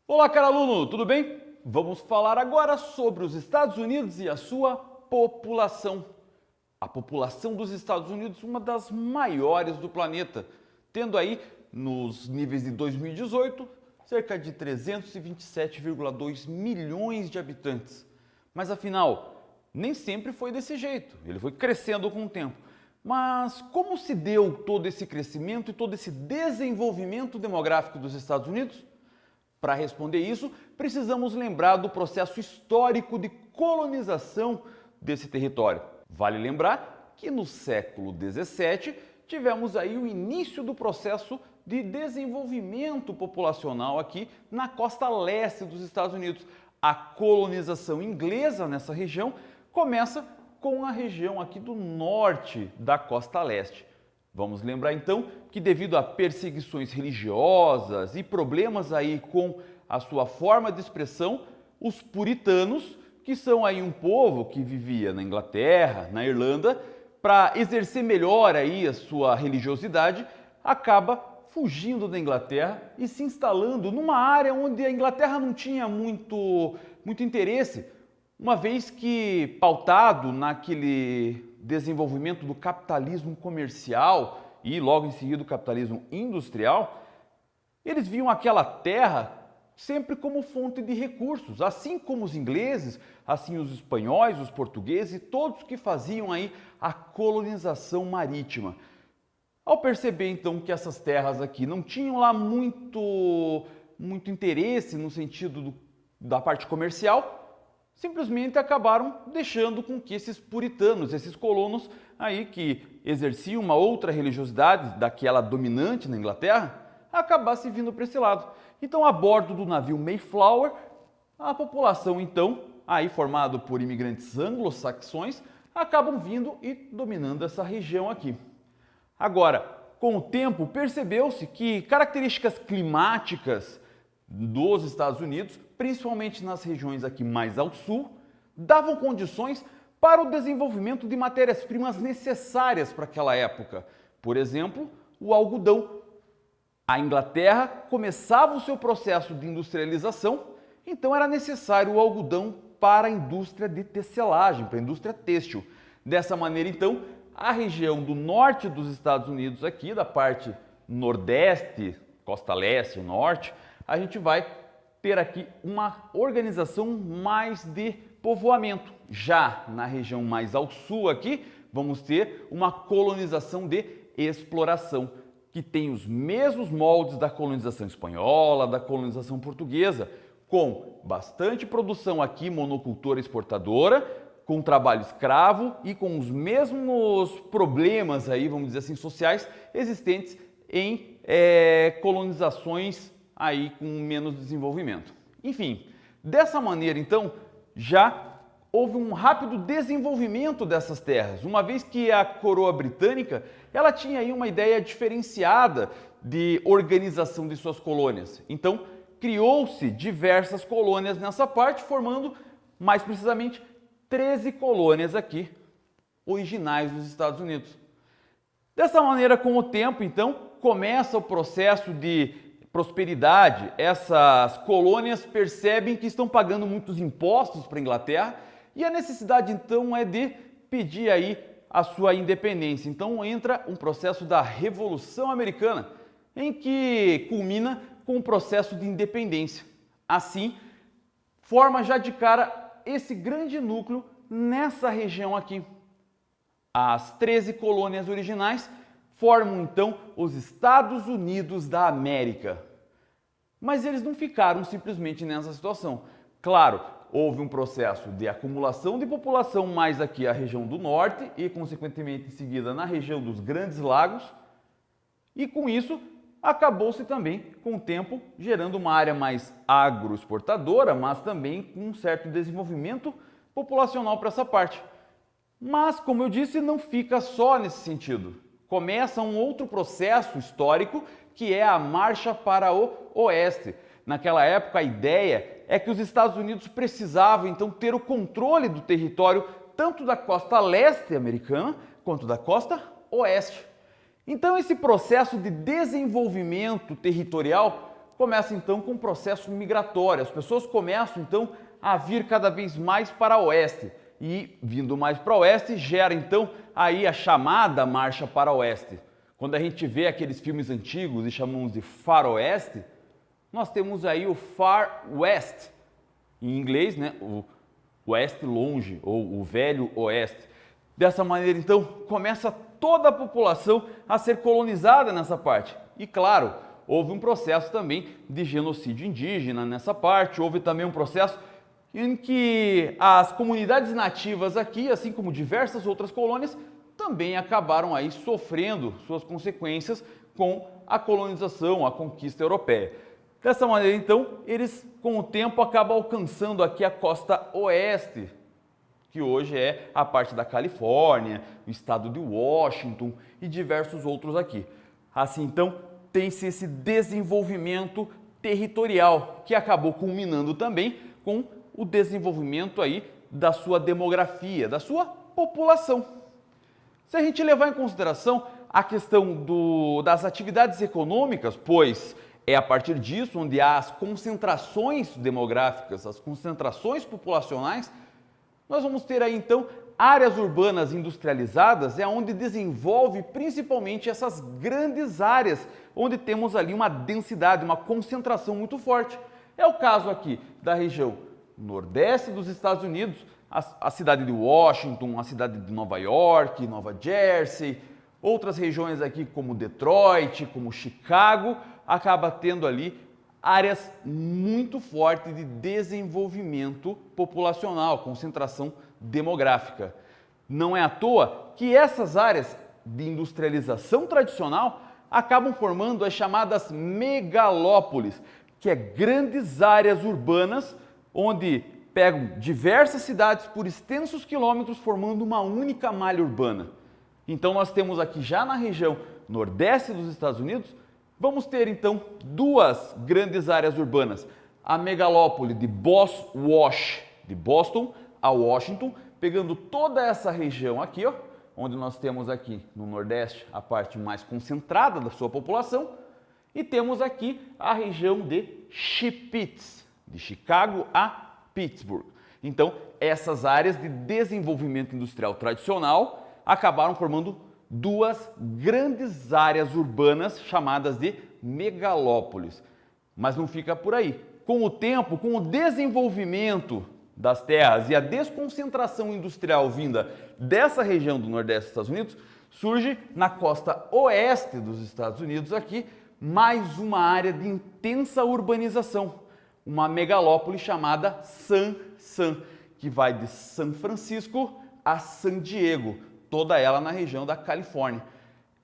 Olá, caro aluno, tudo bem? Vamos falar agora sobre os Estados Unidos e a sua população. A população dos Estados Unidos, uma das maiores do planeta, tendo aí, nos níveis de 2018, cerca de 327,2 milhões de habitantes. Mas afinal, nem sempre foi desse jeito, ele foi crescendo com o tempo. Mas como se deu todo esse crescimento e todo esse desenvolvimento demográfico dos Estados Unidos? Para responder isso, precisamos lembrar do processo histórico de colonização desse território. Vale lembrar que no século XVII tivemos aí o início do processo de desenvolvimento populacional aqui na costa leste dos Estados Unidos. A colonização inglesa nessa região começa com a região aqui do norte da costa leste. Vamos lembrar então que devido a perseguições religiosas e problemas aí com a sua forma de expressão, os puritanos, que são aí um povo que vivia na Inglaterra, na Irlanda, para exercer melhor aí a sua religiosidade, acaba fugindo da Inglaterra e se instalando numa área onde a Inglaterra não tinha muito interesse, uma vez que pautado naquele desenvolvimento do capitalismo comercial e logo em seguida o capitalismo industrial, eles viam aquela terra sempre como fonte de recursos, assim como os ingleses, assim os espanhóis, os portugueses e todos que faziam aí a colonização marítima. Ao perceber então que essas terras aqui não tinham lá muito interesse no sentido da parte comercial, simplesmente acabaram deixando com que esses puritanos, esses colonos aí que exerciam uma outra religiosidade daquela dominante na Inglaterra, acabassem vindo para esse lado. Então, a bordo do navio Mayflower, a população então, aí formado por imigrantes anglo-saxões, acabam vindo e dominando essa região aqui. Agora, com o tempo, percebeu-se que características climáticas dos Estados Unidos, principalmente nas regiões aqui mais ao sul, davam condições para o desenvolvimento de matérias-primas necessárias para aquela época. Por exemplo, o algodão. A Inglaterra começava o seu processo de industrialização, então era necessário o algodão para a indústria de tecelagem, para a indústria têxtil. Dessa maneira, então, a região do norte dos Estados Unidos aqui, da parte nordeste, costa leste, norte, a gente vai ter aqui uma organização mais de povoamento. Já na região mais ao sul aqui, vamos ter uma colonização de exploração, que tem os mesmos moldes da colonização espanhola, da colonização portuguesa, com bastante produção aqui, monocultura exportadora, com trabalho escravo e com os mesmos problemas aí, vamos dizer assim, sociais existentes em colonizações aí com menos desenvolvimento. Enfim, dessa maneira então, já houve um rápido desenvolvimento dessas terras, uma vez que a coroa britânica, ela tinha aí uma ideia diferenciada de organização de suas colônias. Então, criou-se diversas colônias nessa parte, formando, mais precisamente, 13 colônias aqui, originais dos Estados Unidos. Dessa maneira, com o tempo, então, começa o processo de prosperidade. Essas colônias percebem que estão pagando muitos impostos para a Inglaterra e a necessidade então é de pedir aí a sua independência. Então entra um processo da Revolução Americana, em que culmina com o processo de independência. Assim, forma já de cara esse grande núcleo nessa região aqui. As 13 colônias originais formam então os Estados Unidos da América. Mas eles não ficaram simplesmente nessa situação. Claro, houve um processo de acumulação de população mais aqui a região do norte e, consequentemente, em seguida na região dos Grandes Lagos. E com isso, acabou-se também, com o tempo, gerando uma área mais agroexportadora, mas também com um certo desenvolvimento populacional para essa parte. Mas, como eu disse, não fica só nesse sentido. Começa um outro processo histórico que é a marcha para o oeste. Naquela época, a ideia é que os Estados Unidos precisavam então ter o controle do território tanto da costa leste americana quanto da costa oeste. Então esse processo de desenvolvimento territorial começa então com um processo migratório. As pessoas começam então a vir cada vez mais para o oeste e vindo mais para o oeste gera então aí a chamada marcha para o oeste. Quando a gente vê aqueles filmes antigos e chamamos de faroeste, nós temos aí o Far West, em inglês, né? O oeste longe ou o velho oeste. Dessa maneira então começa toda a população a ser colonizada nessa parte. E claro, houve um processo também de genocídio indígena nessa parte, houve também um processo em que as comunidades nativas aqui, assim como diversas outras colônias, também acabaram aí sofrendo suas consequências com a colonização, a conquista europeia. Dessa maneira, então, eles com o tempo acabam alcançando aqui a costa oeste, que hoje é a parte da Califórnia, o estado de Washington e diversos outros aqui. Assim, então, tem-se esse desenvolvimento territorial, que acabou culminando também com o desenvolvimento aí da sua demografia, da sua população. Se a gente levar em consideração a questão das atividades econômicas, pois é a partir disso onde há as concentrações demográficas, as concentrações populacionais, nós vamos ter aí então áreas urbanas industrializadas, é onde desenvolve principalmente essas grandes áreas, onde temos ali uma densidade, uma concentração muito forte. É o caso aqui da região nordeste dos Estados Unidos, a cidade de Washington, a cidade de Nova York, Nova Jersey, outras regiões aqui como Detroit, como Chicago, acaba tendo ali áreas muito fortes de desenvolvimento populacional, concentração demográfica. Não é à toa que essas áreas de industrialização tradicional acabam formando as chamadas megalópolis, que é grandes áreas urbanas onde pegam diversas cidades por extensos quilômetros formando uma única malha urbana. Então nós temos aqui já na região nordeste dos Estados Unidos, vamos ter então duas grandes áreas urbanas. A megalópole de Boswash, de Boston a Washington, pegando toda essa região aqui, ó, onde nós temos aqui no nordeste a parte mais concentrada da sua população, e temos aqui a região de Sheepits, de Chicago a Pittsburgh. Então, essas áreas de desenvolvimento industrial tradicional acabaram formando duas grandes áreas urbanas chamadas de megalópolis. Mas não fica por aí. Com o tempo, com o desenvolvimento das terras e a desconcentração industrial vinda dessa região do nordeste dos Estados Unidos, surge na costa oeste dos Estados Unidos aqui mais uma área de intensa urbanização, uma megalópole chamada San, que vai de São Francisco a San Diego, toda ela na região da Califórnia.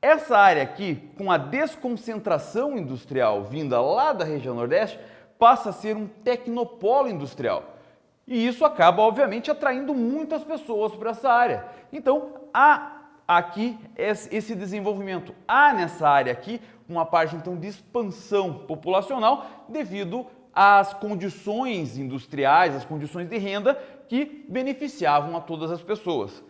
Essa área aqui, com a desconcentração industrial vinda lá da região nordeste, passa a ser um tecnopolo industrial. E isso acaba, obviamente, atraindo muitas pessoas para essa área. Então, há aqui esse desenvolvimento. Há nessa área aqui uma parte, então, de expansão populacional devido às condições industriais, as condições de renda que beneficiavam a todas as pessoas.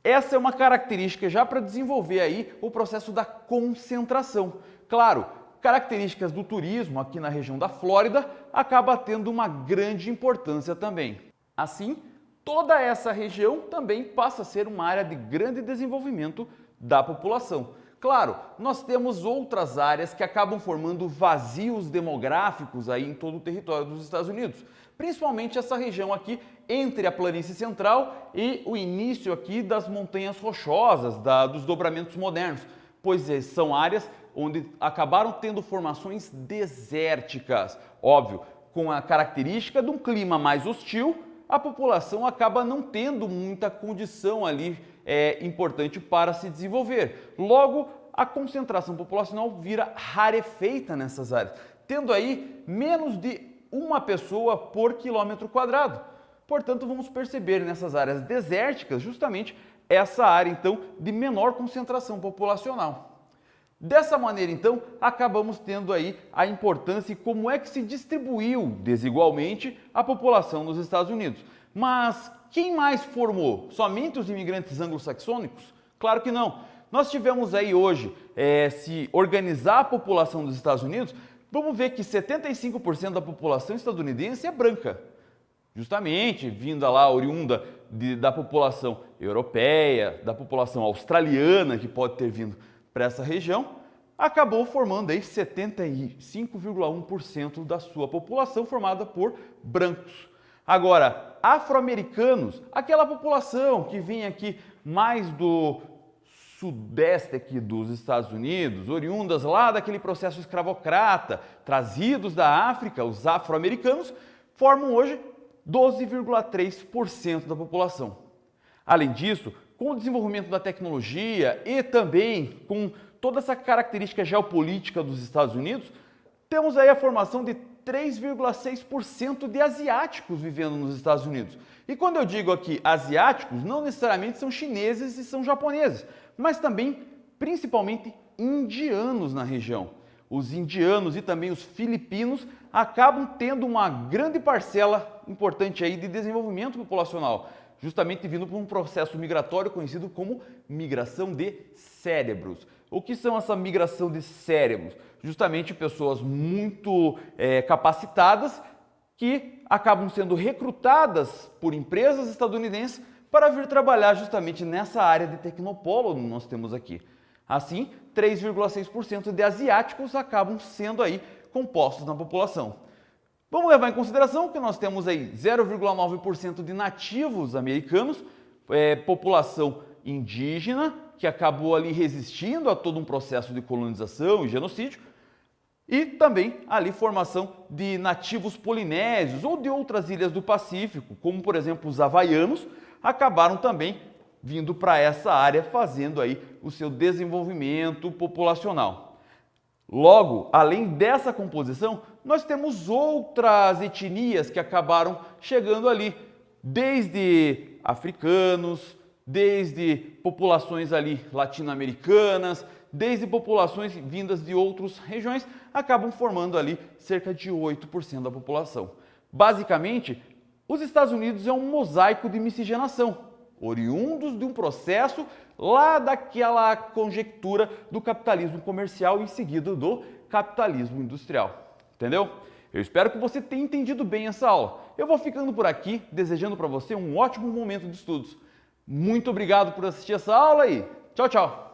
Essa é uma característica já para desenvolver aí o processo da concentração. Claro, características do turismo aqui na região da Flórida acaba tendo uma grande importância também. Assim, toda essa região também passa a ser uma área de grande desenvolvimento da população. Claro, nós temos outras áreas que acabam formando vazios demográficos aí em todo o território dos Estados Unidos, principalmente essa região aqui entre a planície central e o início aqui das montanhas rochosas, dos dobramentos modernos, pois são áreas onde acabaram tendo formações desérticas. Óbvio, com a característica de um clima mais hostil, a população acaba não tendo muita condição ali importante para se desenvolver. Logo, a concentração populacional vira rarefeita nessas áreas, tendo aí menos de uma pessoa por quilômetro quadrado. Portanto, vamos perceber nessas áreas desérticas justamente essa área, então, de menor concentração populacional. Dessa maneira, então, acabamos tendo aí a importância e como é que se distribuiu desigualmente a população nos Estados Unidos. Mas quem mais formou? Somente os imigrantes anglo-saxônicos? Claro que não. Nós tivemos aí hoje, se organizar a população dos Estados Unidos vamos ver que 75% da população estadunidense é branca. Justamente vinda lá, oriunda da população europeia, da população australiana que pode ter vindo para essa região, acabou formando aí 75,1% da sua população formada por brancos. Agora, afro-americanos, aquela população que vem aqui mais do sudeste aqui dos Estados Unidos, oriundas lá daquele processo escravocrata, trazidos da África, os afro-americanos, formam hoje 12,3% da população. Além disso, com o desenvolvimento da tecnologia e também com toda essa característica geopolítica dos Estados Unidos, temos aí a formação de 3,6% de asiáticos vivendo nos Estados Unidos. E quando eu digo aqui asiáticos, não necessariamente são chineses e são japoneses, mas também, principalmente, indianos na região. Os indianos e também os filipinos acabam tendo uma grande parcela importante aí de desenvolvimento populacional, justamente vindo por um processo migratório conhecido como migração de cérebros. O que são essa migração de cérebros? Justamente pessoas muito capacitadas que acabam sendo recrutadas por empresas estadunidenses para vir trabalhar justamente nessa área de tecnopolo que nós temos aqui. Assim, 3,6% de asiáticos acabam sendo aí compostos na população. Vamos levar em consideração que nós temos aí 0,9% de nativos americanos, população indígena, que acabou ali resistindo a todo um processo de colonização e genocídio, e também ali formação de nativos polinésios ou de outras ilhas do Pacífico, como por exemplo os havaianos, acabaram também vindo para essa área, fazendo aí o seu desenvolvimento populacional. Logo, além dessa composição, nós temos outras etnias que acabaram chegando ali, desde africanos, desde populações ali latino-americanas, desde populações vindas de outras regiões, acabam formando ali cerca de 8% da população. Basicamente, os Estados Unidos é um mosaico de miscigenação, oriundos de um processo lá daquela conjectura do capitalismo comercial e seguido do capitalismo industrial. Entendeu? Eu espero que você tenha entendido bem essa aula. Eu vou ficando por aqui, desejando para você um ótimo momento de estudos. Muito obrigado por assistir essa aula e tchau, tchau!